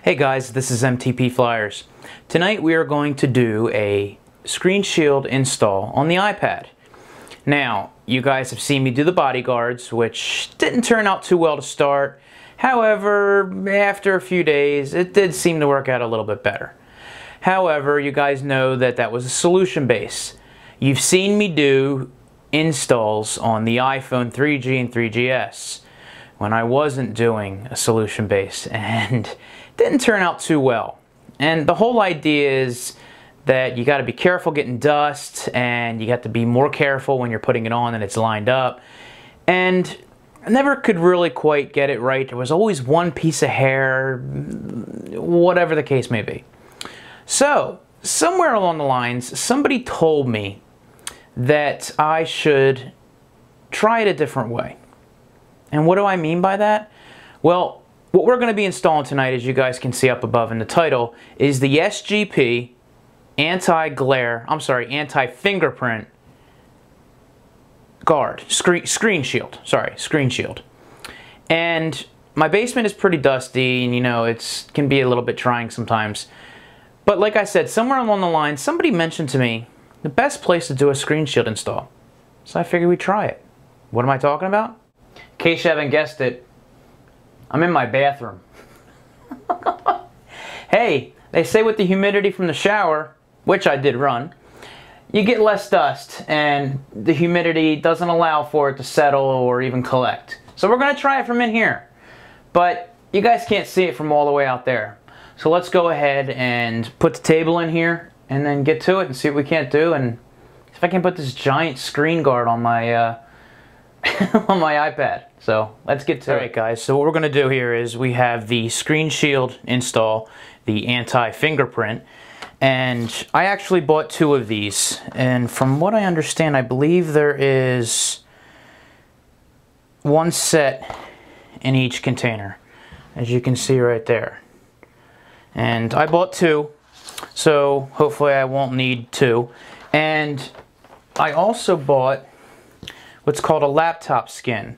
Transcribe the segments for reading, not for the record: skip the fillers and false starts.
Hey guys, this is MTP Flyers. Tonight we are going to do a screen shield install on the iPad. Now, you guys have seen me do the bodyguards, which didn't turn out too well to start. However, after a few days, it did seem to work out a little bit better. However, you guys know that that was a solution base. You've seen me do installs on the iPhone 3G and 3GS when I wasn't doing a solution base, and didn't turn out too well. And the whole idea is that you got to be careful getting dust, and you got to be more careful when you're putting it on and it's lined up. And I never could really quite get it right. There was always one piece of hair, whatever the case may be. So somewhere along the lines, somebody told me that I should try it a different way. And what do I mean by that? Well, what we're going to be installing tonight, as you guys can see up above in the title, is the SGP anti-fingerprint guard, screen shield. Sorry, screen shield. And my basement is pretty dusty, and you know, it can be a little bit trying sometimes. But like I said, somewhere along the line, somebody mentioned to me the best place to do a screen shield install. So I figured we'd try it. What am I talking about? In case you haven't guessed it, I'm in my bathroom. Hey, they say with the humidity from the shower, which I did run, you get less dust, and the humidity doesn't allow for it to settle or even collect. So we're going to try it from in here. But you guys can't see it from all the way out there. So let's go ahead and put the table in here and then get to it and see what we can't do, and if I can put this giant screen guard on my on my iPad. So let's get to it. Alright guys, so what we're going to do here is we have the screen shield install, the anti-fingerprint, and I actually bought two of these, and from what I understand, I believe there is one set in each container, as you can see right there. And I bought two, so hopefully I won't need two. And I also bought what's called a laptop skin.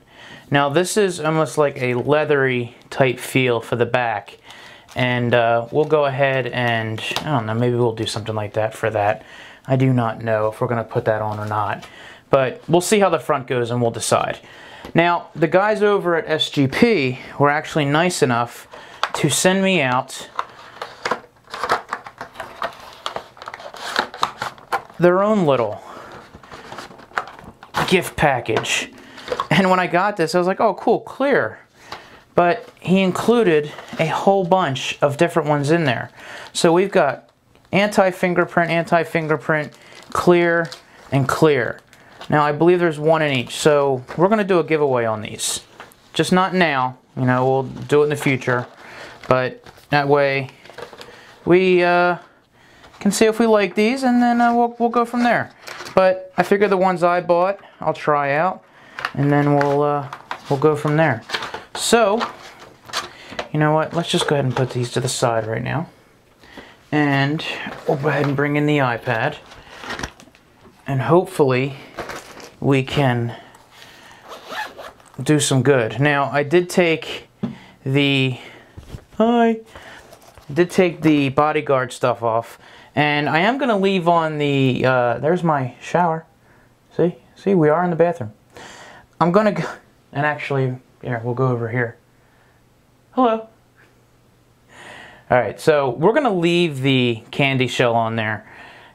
Now this is almost like a leathery type feel for the back, and we'll go ahead and, I don't know, maybe we'll do something like that for that. I do not know if we're going to put that on or not, but we'll see how the front goes and we'll decide. Now the guys over at SGP were actually nice enough to send me out their own little gift package. And when I got this, I was like, oh cool, clear. But he included a whole bunch of different ones in there. So we've got anti-fingerprint, clear, and clear. Now I believe there's one in each, so we're going to do a giveaway on these. Just not now, you know, we'll do it in the future. But that way we can see if we like these, and then we'll go from there. But I figure the ones I bought, I'll try out, and then we'll go from there. So, you know what? Let's just go ahead and put these to the side right now, and we'll go ahead and bring in the iPad, and hopefully we can do some good. Now, I did take the bodyguard stuff off. And I am going to leave on the, there's my shower. See, we are in the bathroom. I'm going to go, and actually, here, we'll go over here. Hello. Alright, so we're going to leave the candy shell on there.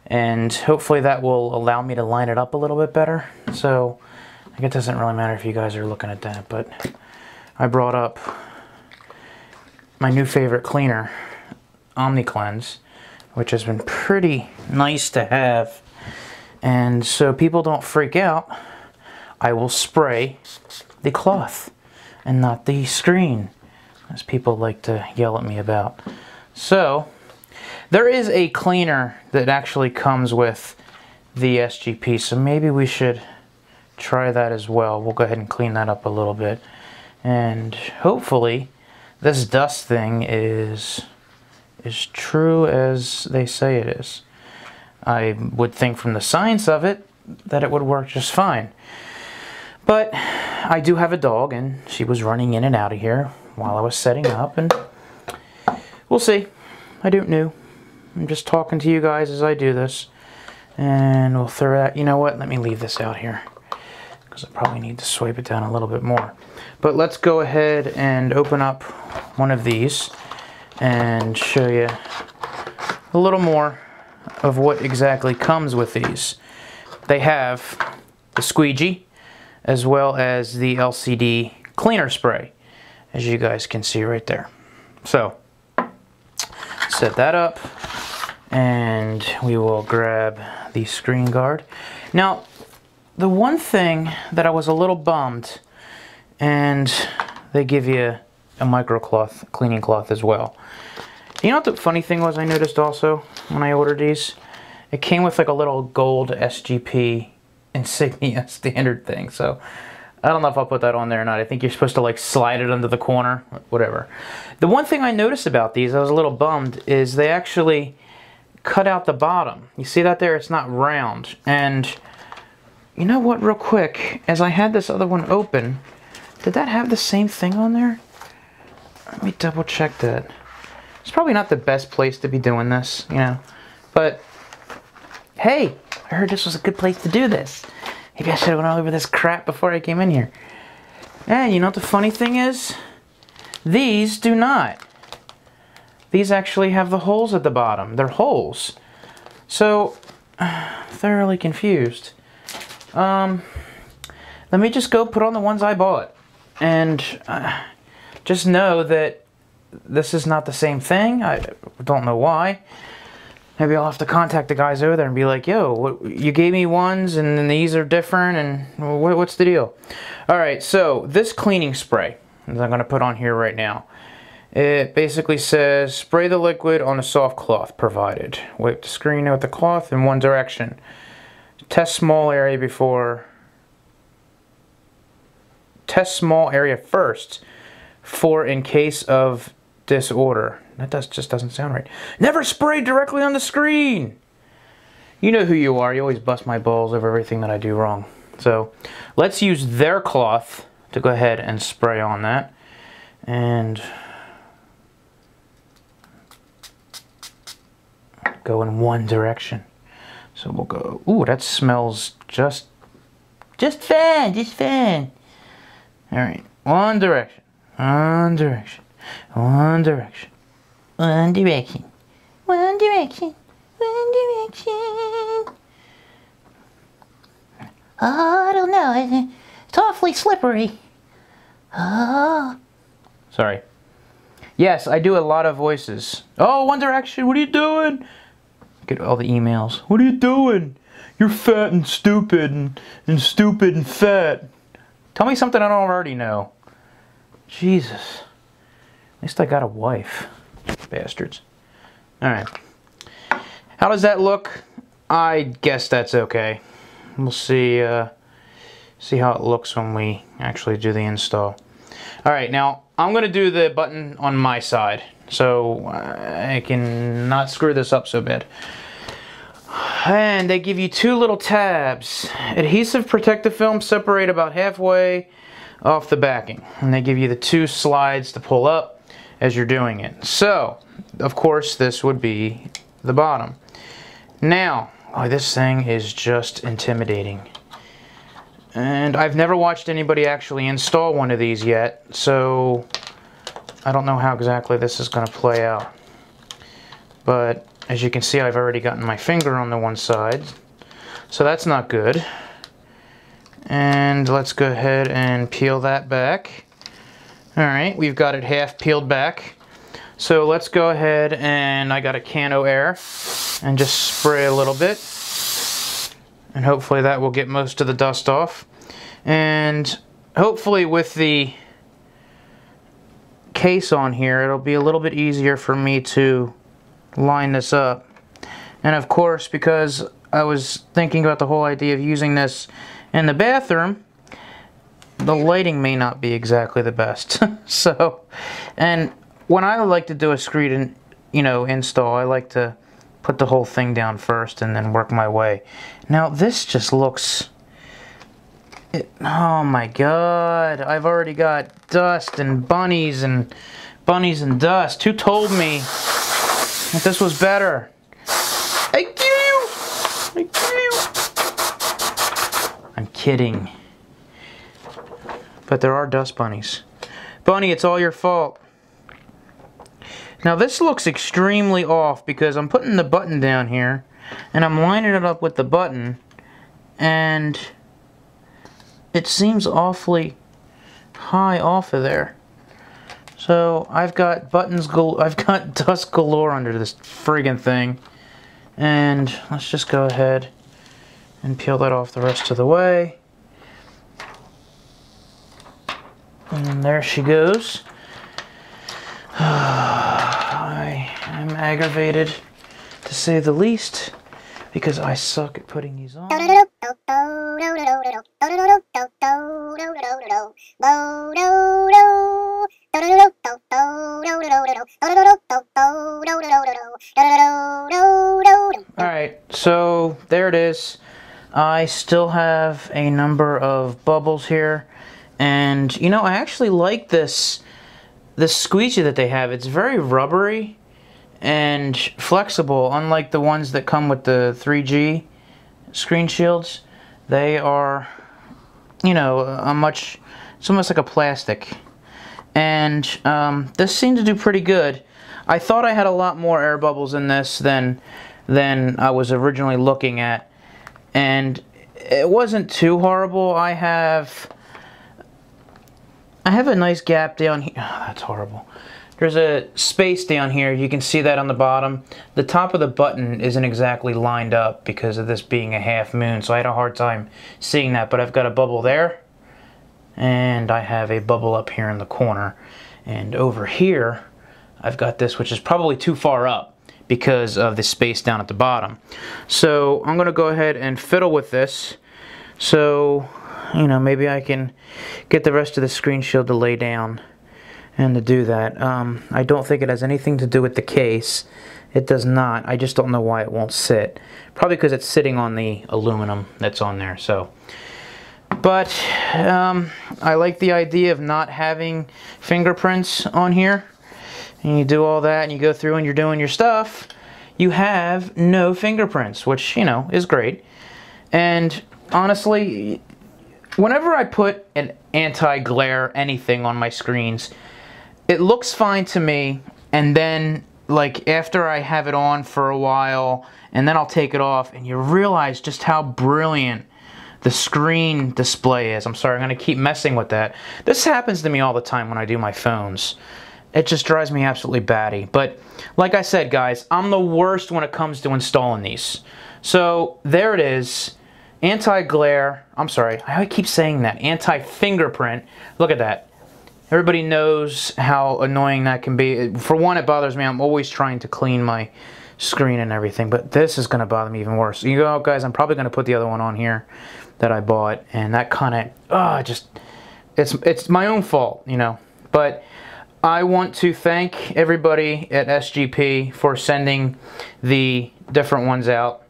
And hopefully that will allow me to line it up a little bit better. So, I guess it doesn't really matter if you guys are looking at that, but I brought up my new favorite cleaner, OmniCleanse, which has been pretty nice to have. And so people don't freak out, I will spray the cloth and not the screen, as people like to yell at me about. So there is a cleaner that actually comes with the SGP, so maybe we should try that as well. We'll go ahead and clean that up a little bit, and hopefully this dust thing is as true as they say it is. I would think from the science of it that it would work just fine. But I do have a dog, and she was running in and out of here while I was setting up, and we'll see. I don't know. I'm just talking to you guys as I do this. And we'll throw that, you know what, let me leave this out here, because I probably need to swipe it down a little bit more. But let's go ahead and open up one of these and show you a little more of what exactly comes with these. They have the squeegee as well as the LCD cleaner spray, as you guys can see right there. So set that up and we will grab the screen guard. Now the one thing that I was a little bummed, and they give you a microcloth, cleaning cloth as well. You know what the funny thing was I noticed also when I ordered these? It came with like a little gold SGP insignia standard thing. So I don't know if I'll put that on there or not. I think you're supposed to like slide it under the corner, whatever. The one thing I noticed about these, I was a little bummed, is they actually cut out the bottom. You see that there? It's not round. And you know what, real quick, as I had this other one open, did that have the same thing on there? Let me double check that. It's probably not the best place to be doing this, you know, but hey, I heard this was a good place to do this. Maybe I should have went all over this crap before I came in here. And you know what the funny thing is? These do not. These actually have the holes at the bottom. They're holes. So, thoroughly confused. Let me just go put on the ones I bought. And just know that this is not the same thing. I don't know why. Maybe I'll have to contact the guys over there and be like, yo, you gave me ones and then these are different, and what's the deal? Alright, so this cleaning spray that I'm going to put on here right now, it basically says, spray the liquid on a soft cloth provided. Wipe the screen with the cloth in one direction. Test small area first for in case of disorder. That just doesn't sound right. Never spray directly on the screen. You know who you are. You always bust my balls over everything that I do wrong. So let's use their cloth to go ahead and spray on that. And go in one direction. So we'll go, ooh, that smells just fine. All right, one direction, one direction, one direction, one direction, one direction, one direction. Oh, I don't know, it's awfully slippery. Oh. Sorry. Yes, I do a lot of voices. Oh, One Direction, what are you doing? Get all the emails. What are you doing? You're fat and stupid and stupid and fat. Tell me something I don't already know. Jesus. At least I got a wife. Bastards. Alright. How does that look? I guess that's okay. We'll see see how it looks when we actually do the install. Alright, now I'm going to do the button on my side so I can not screw this up so bad. And they give you two little tabs. Adhesive protective film separate about halfway off the backing. And they give you the two slides to pull up as you're doing it. So, of course, this would be the bottom. Now, oh, this thing is just intimidating. And I've never watched anybody actually install one of these yet, so I don't know how exactly this is going to play out. But as you can see, I've already gotten my finger on the one side, so that's not good. And let's go ahead and peel that back. Alright, we've got it half peeled back. So let's go ahead, and I got a can of air, and just spray a little bit. And hopefully that will get most of the dust off. And hopefully with the case on here, it'll be a little bit easier for me to line this up. And of course, because I was thinking about the whole idea of using this in the bathroom, the lighting may not be exactly the best. So, and when I like to do a screen, install, I like to put the whole thing down first and then work my way. Now this just looks, oh my god, I've already got dust and bunnies bunnies and dust. Who told me that this was better? Thank you! Thank you! I'm kidding. But there are dust bunnies. Bunny, it's all your fault. Now this looks extremely off because I'm putting the button down here and I'm lining it up with the button and it seems awfully high off of there. So I've got I've got dust galore under this friggin' thing. And let's just go ahead and peel that off the rest of the way. And there she goes. I am aggravated, to say the least, because I suck at putting these on. Alright, so there it is. I still have a number of bubbles here. And, you know, I actually like this squeegee that they have. It's very rubbery and flexible, unlike the ones that come with the 3G screen shields. They are, you know, it's almost like a plastic. And this seemed to do pretty good. I thought I had a lot more air bubbles in this than I was originally looking at. And it wasn't too horrible. I have a nice gap down here. Oh, that's horrible. There's a space down here. You can see that on the bottom. The top of the button isn't exactly lined up because of this being a half moon, so I had a hard time seeing that, but I've got a bubble there, and I have a bubble up here in the corner. And over here, I've got this, which is probably too far up because of the space down at the bottom. So I'm gonna go ahead and fiddle with this. So, you know, maybe I can get the rest of the screen shield to lay down and to do that. I don't think it has anything to do with the case. It does not. I just don't know why it won't sit. Probably because it's sitting on the aluminum that's on there. So, but I like the idea of not having fingerprints on here. And you do all that and you go through and you're doing your stuff. You have no fingerprints, which, you know, is great. And honestly, whenever I put an anti-glare anything on my screens, it looks fine to me, and then like after I have it on for a while and then I'll take it off and you realize just how brilliant the screen display is. I'm sorry, I'm going to keep messing with that. This happens to me all the time when I do my phones. It just drives me absolutely batty. But like I said, guys, I'm the worst when it comes to installing these. So there it is. Anti-glare, I'm sorry, I keep saying that, anti-fingerprint. Look at that. Everybody knows how annoying that can be. For one, it bothers me. I'm always trying to clean my screen and everything, but this is going to bother me even worse. You know, guys, I'm probably going to put the other one on here that I bought, and that kind of, it's my own fault, you know. But I want to thank everybody at SGP for sending the different ones out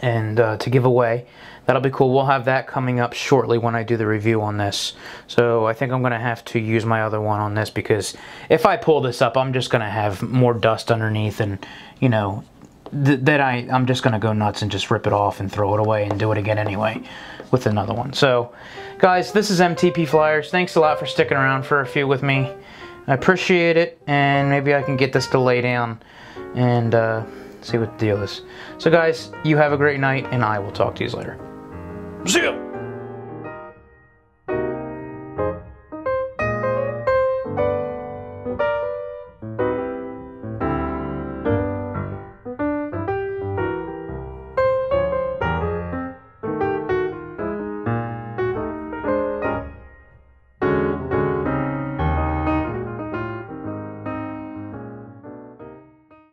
and to give away. That'll be cool. We'll have that coming up shortly when I do the review on this. So I think I'm going to have to use my other one on this, because if I pull this up, I'm just going to have more dust underneath, and, you know, I'm just going to go nuts and just rip it off and throw it away and do it again anyway with another one. So, guys, this is MTP Flyers. Thanks a lot for sticking around for a few with me. I appreciate it, and maybe I can get this to lay down and see what the deal is. So, guys, you have a great night, and I will talk to you later. See ya!